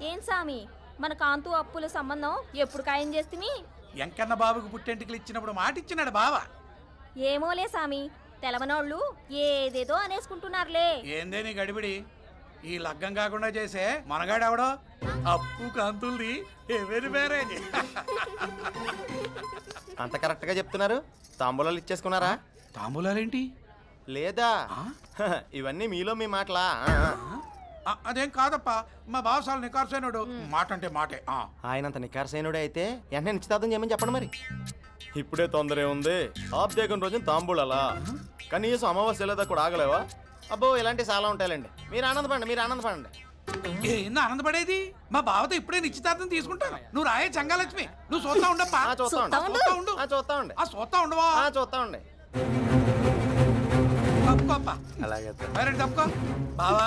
ఏం సామి మన కాంతు అప్పుల సంబంధం ఎప్పుడు ఖాయం చేస్తిమి? ఎంకన్న బాబుకు పుట్టెంటికలు ఇచ్చినప్పుడు మాట ఇచ్చినాడు బావ. ఏమోలే సామి, తెలవనోళ్ళు ఏదేదో అనేసుకుంటున్నారులే. ఏందే నీ గడిబిడి? ఈ లగ్గం కాకుండా చేసే మనగాడెవడో అప్పు కాంతుల్ది ఎవరి మ్యారేజ్. అంత కరెక్ట్ గా చెప్తున్నారు. తాంబూలాలు ఇచ్చేసుకున్నారా? తాంబూలాలేంటి? లేదా ఇవన్నీ మీలో మీ మాటలా? అదేం కాదప్ప, మా బావ చాలా నికార్సైనడు. మాట అంటే మాటే. ఆయనంత నికార్సైనడే అయితే వెంటనే నిశ్చితార్థం చేయమని చెప్పండి. మరి ఇప్పుడే తొందరే ఉంది. ఆబ్దేకం రోజున తాంబూలాలా? కనీసం అమావాస్య లేదా కూడా ఆగలేవా? అబ్బో ఇలాంటివి చాలా ఉంటాయండి. మీరు ఆనందపడండి. ఏందో ఆనందపడేది? మా బావతో ఇప్పుడే నిశ్చితార్థం తీసుకుంటాను. నువ్వు రాయే చంగాలక్ష్మి, నువ్వు చూస్తా ఉండప్పా. చూస్తా ఉండవా? చూస్తా ఉండే. అలాగే బావా,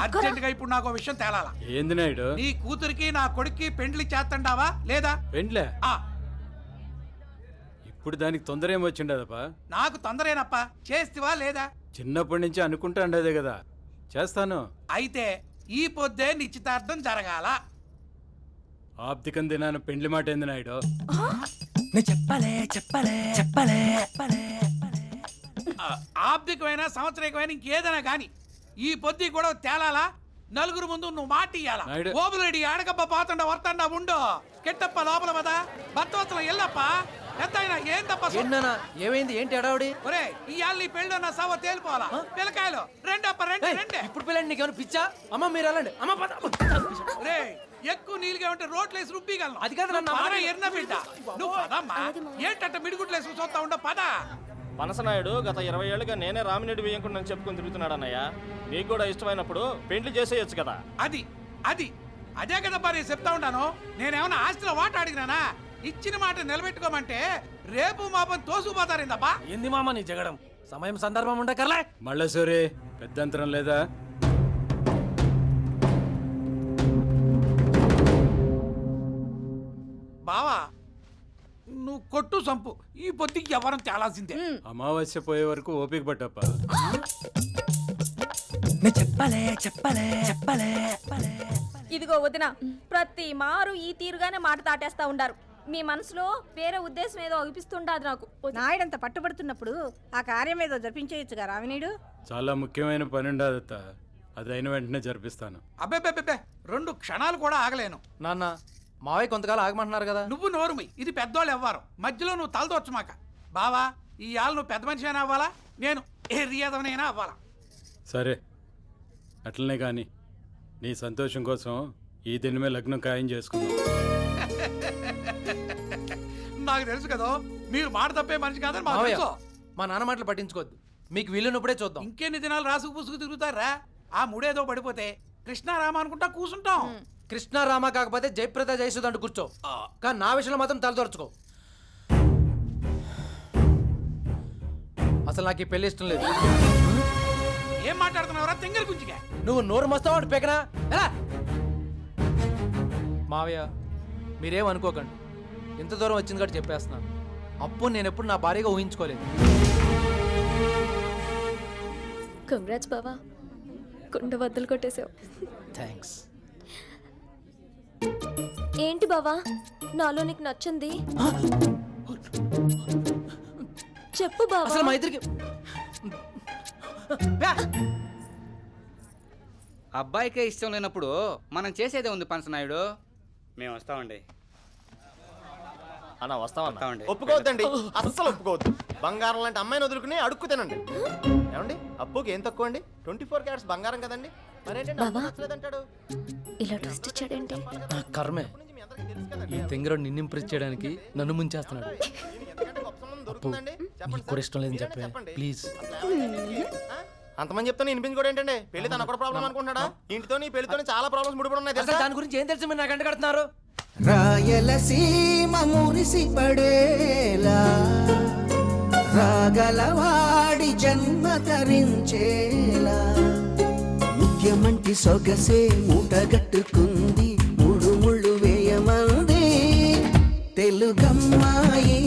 అర్జెంట్ గా ఇప్పుడు నాకు విషయం తేలాలా. ఏంది నాయుడు? నీ కూతురికి నా కొడుక్కి పెండ్లి చేస్తండావా లేదా? పెండ్లే? ఇప్పుడు దానికి తొందర ఏమొచ్చిండదప్పా? నాకు తొందరేనప్ప, చేస్తివా లేదా? చిన్నప్పటి నుంచి అనుకుంటా ఉండేదే కదా, చేస్తాను. అయితే ఈ పొద్దే నిశ్చితార్థం జరగాల. ఆప్తికం దినాన పెండ్లి మాట ఏంది నాయుడు? ఆబ్దికమైన సంవత్సరికమైన ఇంకేదైనా గాని ఈ పొద్దు కూడా తేలాలా. నలుగురు ముందు నువ్వు మాట ఇయ్యాలా. ఓబులేడి ఆడకప్ప పోతుండ వస్తుండ ఉండు. కెట్టప్ప లోపల పద. భర్తవత్సలం ఎల్లప్ప ఎంతైనా ఏం తప్ప. ఏమైంది? ఏంటి అడావుడి? ఒరే ఇవాళ నీ పెళ్ళి నా సవ తేలిపోవాలా. పిల్లకాయలు రెండప్ప రెండు. ఇప్పుడు పిల్లండి నీకేమైనా పిచ్చా? అమ్మ మీరు వెళ్ళండి. అమ్మ రే ఎక్కువ నీళ్ళుగా ఉంటే రోట్లేసి రుబ్బిగలను. అది కాదు ఎర్న బిడ్డ. నువ్వు పదమ్మా. ఏంటంట మిడుగుట్లేసి చూస్తా ఉండ పద. పనసనాయుడు గత 20 ఏళ్ళుగా నేనే రామినేడు వేయకుండా చెప్పుకొని తిరుగుతున్నాడు అన్నయ్య. నీకు కూడా ఇష్టమైనప్పుడు పెండ్లి చేసేయచ్చు కదా. అదే కదబ్బా నేను చెప్తా ఉంటాను. నేనేమన్నా ఆస్తిలో వాట అడిగినానా? ఇచ్చిన మాట నిలబెట్టుకోమంటే రేపు మాపని తోసుకుపోతారిందబ్బా. ఏంది మామ నీ జగడం? సమయం సందర్భం ఉండకర్లే. మళ్ళా సోరే పెద్దంతరం లేదా? బావా నువ్వు కొట్టు సంపు. ఈ పొద్దుకి ఎవరం తేలాల్సిందే. అమావాస్య పోయే వరకు ఓపిక పట్టప్ప. ఇదిగో వదిన, ప్రతి మారు ఈ తీరుగానే మాట తాటేస్తా ఉండారు. మీ మనసులో వేరే ఉద్దేశం ఏదో అనిపిస్తుండదు నాకు. నాయుడంత పట్టుబడుతున్నప్పుడు ఆ కార్యం ఏదో జరిపించేయచ్చుగా రావినీడు. చాలా ముఖ్యమైన పని ఉండదత్త, అది అయిన వెంటనే జరిపిస్తాను. అబ్బే 2 క్షణాలు కూడా ఆగలేను. నాన్న మావయ్య కొంతకాలం ఆగమంటున్నారు కదా. నువ్వు నోరుమి, ఇది పెద్దోళ్ళు ఎవ్వరు. మధ్యలో నువ్వు తలదొచ్చమాక. బావా ఈ ఆళ్ళు నువ్వు పెద్ద మనిషి అయినా అవ్వాలా, నేను ఏరియదవనైనా అవ్వాలా. సరే అట్లనే కానీ నీ సంతోషం కోసం ఈ దినమే లగ్నం ఖాయం చేసుకుందాం. నాకు తెలుసు కదా మీరు మాట తప్పే మనిషి కాదని మాకు మావయ్య తెలుసు. మా నాన్న మాటలు పట్టించుకోవద్దు. మీకు వీలున్నప్పుడే చూద్దాం. ఇంకెన్ని దినాలు రాసుకు పూసుకు తిరుగుతారా? ఆ ముడేదో పడిపోతే కృష్ణారామ అనుకుంటా కూర్చుంటాం. కృష్ణారామ కాకపోతే జయప్రద జయసుధ అంటూ కూర్చో. కానీ నా విషయంలో మాత్రం తలదొరచుకో. అసలు నాకు ఈ పెళ్లి ఇష్టం లేదు. ఏం మాట్లాడుతున్నావురా తెంగర గుంజిగా? నువ్వు నోరు మస్తావు పెకనా ఎలా? మావయ్య మీరేం అనుకోకండి, ఇంత దూరం వచ్చింది కాబట్టి చెప్పేస్తున్నాను. అప్పు నేను ఎప్పుడు నా భార్యగా ఊహించుకోలేదు. కంగ్రాట్స్ బావా, కుండ బద్దలు కొట్టేసావు. థ్యాంక్స్. ఏంటి బావా నాలో నీకు నచ్చింది? చెప్పు బావా. అసలు మా ఇద్దరికి అబ్బాయికే ఇష్టం లేనప్పుడు మనం చేసేదే ఉంది పనసనాయుడు. మేము వస్తామండి. అన్న వస్తామండి. ఒప్పుకోవద్దండి, అస్సలు ఒప్పుకోవద్దు. బంగారం లాంటి అమ్మాయిని వదులుకుని అడుక్కు తినండి. ఏమండి అప్పుకి ఏం తక్కువ అండి? 24 క్యారెట్స్ బంగారం కదండి. మరేంటంటాడు ఇలా ట్విస్ట్ ఇచ్చాడంటే నా కర్మే. ఈ తెంగరోడు నిన్ను ఇంప్రెస్ చేయడానికి నన్ను ముంచేస్తున్నాడు. అప్పు నీకు కూడా ఇష్టం లేదని చెప్పే ప్లీజ్. అంతమంది చెప్తాను వినిపించుకోవడం ఏంటండి? పెళ్లి తన కూడా ప్రాబ్లం అనుకుంటున్నాడా? ఇంటితో నీ పెళ్లితో చాలా ప్రాబ్లమ్స్ ముడిపడి ఉన్నాయి. దాని గురించి ఏం తెలుసు మీరు నాకు అంట కడుతున్నారు? రాయలసీమ మురిసి పడేలా రాగలవాడి జన్మ తరించేలా ముఖ్యమంటి సొగసే మూటగట్టుకుంది. మూడు ముళ్ళు వేయమంది తెలుగమ్మాయి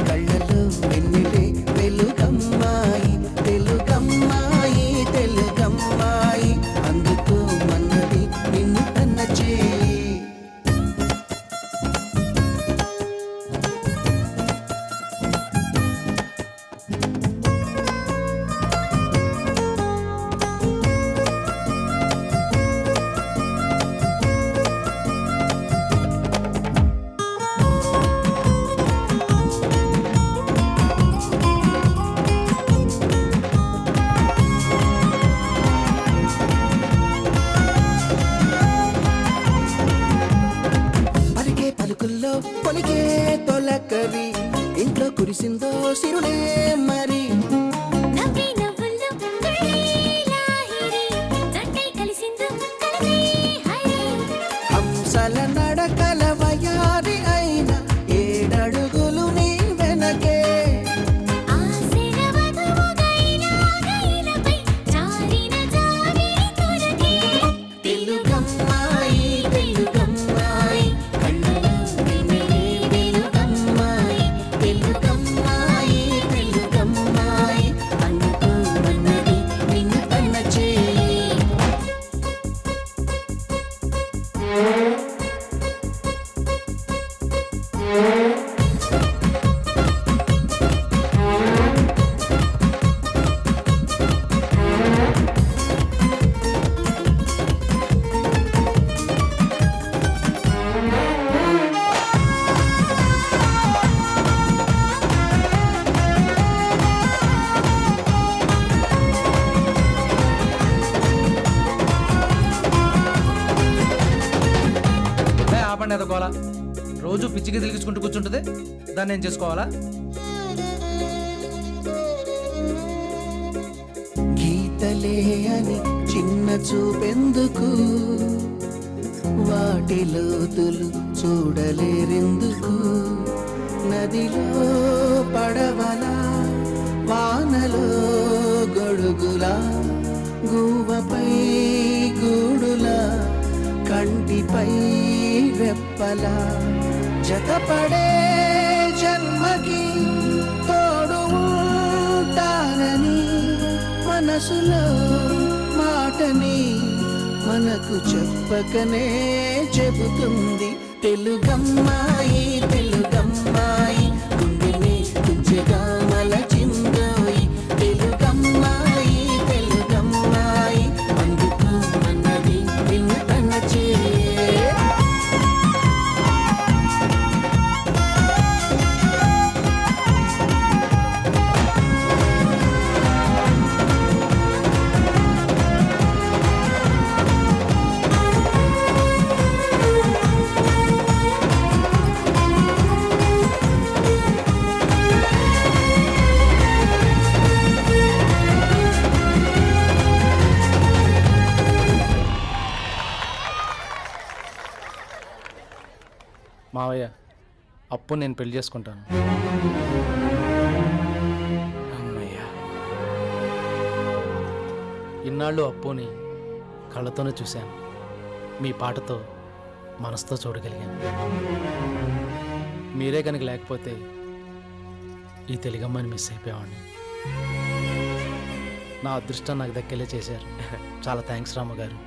కళ్ళలో వెన్నెలే వెలుగమ్మాయి. కురిసిందో సిరులే మరి హంసల నడకల వయారి అయిన ఏడడుగులు నీ వెనకే తెలుగమ్మాయి తెలుగమ్మాయి కళ్ళలో నిన్నే వెలుగమ్మాయి తెలుగమ్మాయి తెలుగమ్మాయి అనుకోమన్నది నిన్ను తన చేయి ఆపండి ఎదకోవాలా రోజు పిచ్చికి తిరిగించుకుంటూ కూర్చుంటుంది దాన్ని ఏం చేసుకోవాలా? గీతలే అని చిన్న చూపెందుకు వాటి లోతులు చూడలేరెందుకు నదిలో పడవలా వానలో గొడుగులా గువ్వపై గూడులా కంటిపై రెప్పలా జతపడే జన్మకి తోడు ఉంటానని మనసులో మాటని మనకు చెప్పకనే చెబుతుంది తెలుగమ్మాయి తెలుగమ్మాయి గుండెని తుంచెగా మలచిందోయి తెలుగమ్మాయి తెలుగమ్మాయి అందుకు అన్నది నిన్ను తన చేయి మావయ్య అప్పు నేను పెళ్లి చేసుకుంటాను. ఇన్నాళ్ళు అప్పుని కళ్ళతోనే చూశాను, మీ పాటతో మనసుతో చూడగలిగాను. మీరే కనుక లేకపోతే ఈ తెలుగమ్మని మిస్ అయిపోయావాడిని. నా అదృష్టం నాకు దక్కేలా చేశారు. చాలా థ్యాంక్స్ రామగారు.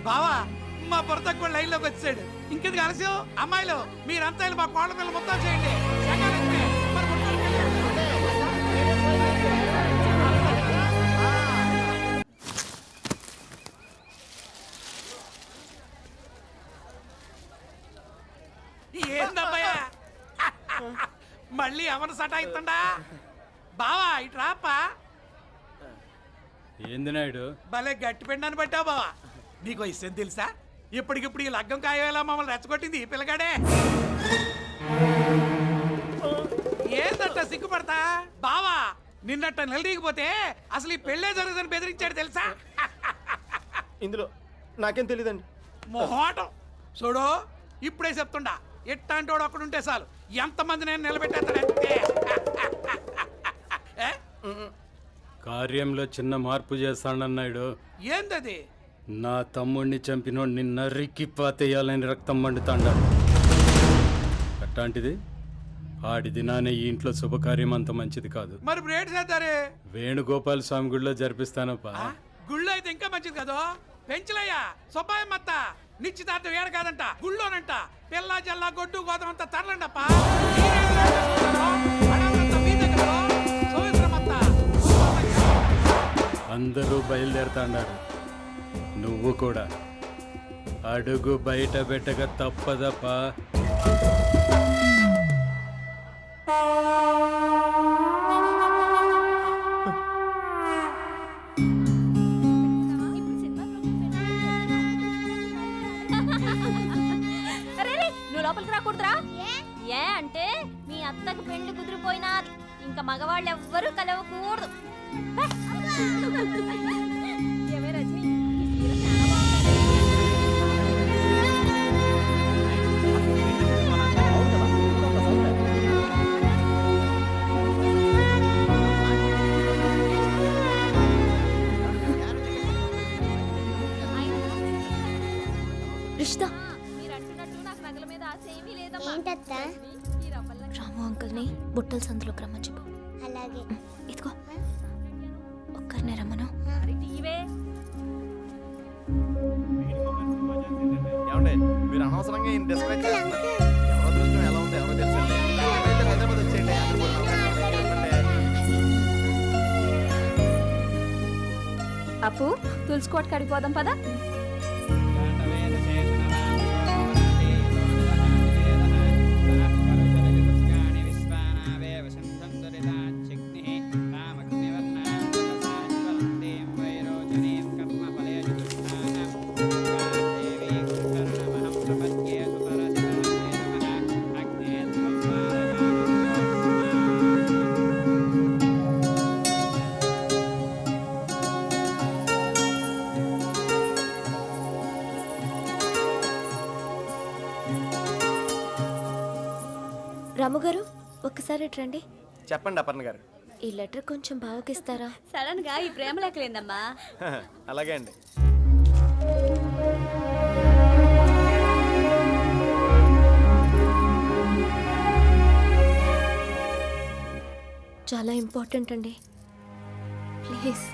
బావా మా భర్త కూడా లైన్ లోకి వచ్చాడు. ఇంకెందుకు ఆలస్యం? అమ్మాయిలు మీరంతా వెళ్ళి మా కోళ్ళ పిల్లలు మొత్తం చేయండి. సంగాలక్ష్మి, మరి ముట్టడికి వెళ్ళి. ఏందబ్బాయా మళ్ళీ ఎవరు సటాయిస్తుండా? బావా ఇటు రాప్పా. ఏంది నాయుడు? భలే గట్టి పిండాన్ని పట్టావు బావా. నీకు విషయం తెలుసా? ఇప్పటికిప్పుడు ఈ లగ్గం కాయవేలా మమ్మల్ని రెచ్చగొట్టింది ఈ పిల్లగాడే. ఏందట్ట సిగ్గుపడతా బావా? నిన్నట్ట నిలదీగిపోతే అసలు ఈ పెళ్ళే జరుగుతుందని బెదిరించాడు తెలుసా? ఇందులో నాకేం తెలియదండి. మొహోటం చూడు, ఇప్పుడే చెప్తుండా. ఎట్టాంటి వాడు ఒక్కడుంటే చాలు ఎంతమంది నేను నిలబెట్టేస్తాడంటే. కార్యంలో చిన్న మార్పు చేస్తానన్నాడు. ఏందది? నా తమ్ముడిని చంపినోడిని నరికి పాతేయాలని రక్తం మండుతాండా. అట్లాంటిది ఆడి దినానే ఈ ఇంట్లో శుభకార్యం అంత మంచిది కాదు. మరి బ్రేడ్ చేద్దారే. వేణుగోపాల స్వామి గుడిలో జరిపిస్తానప్పా. గుళ్ళో అయితే ఇంకా మంచిది కదా. పెంచలయ్యా సుబ్బాయి మత్త నిశ్చితార్థం ఏడ కాదంట, గుళ్ళోనంట. పిల్ల జల్లా గొడ్డు గోదమంతా తరలండప్ప. అందరూ బయలుదేరుతాండారు, నువ్వు కూడా అడుగు బయట పెట్టక తప్పదప్పా. నువ్వు లోపలికి రాకూడదురా. ఏ అంటే మీ అత్తకు పెళ్లి కుదిరిపో ఇంకా మగవాళ్ళు ఎవ్వరూ కలవకూడదు. ఏమే రజని, ఈ చీర చాలా బాగుంది. రిషిత, మీరు అంటున్నట్టు నాకు నగల మీద ఆశ ఏమీ లేదమ్మా. ఏంటత్తా? ఈ రవ్వల్లా రాము అంకుల్ని బుట్టల సందులోకి రమ్మని చెప్పు. అలాగే ఇదిగో ఒక్కరినే రమ్మను. మరి టీవే ఏమండి మీరు అనవసరంగా ఈయన డిస్కరేజ్ చేస్తున్నారు. ఎవరో దృష్టం ఎలా ఉంది ఎవరో తెలుసండి. ఎవరైతే హైదరాబాద్ వచ్చేయండి. అక్కడ కూడా అవకాశం ఉంది. అప్పు తులుసుకోట కడిపోదాం పదా. రాము గారు, ఒక్కసారి ఇటు రండి. చెప్పండి అపర్ణ గారు. ఈ లెటర్ కొంచెం బావకిస్తారా? సడన్ గా ఈ ప్రేమ లేకలేందమ్మా. అలాగే అండి. చాలా ఇంపార్టెంట్ అండి, ప్లీజ్.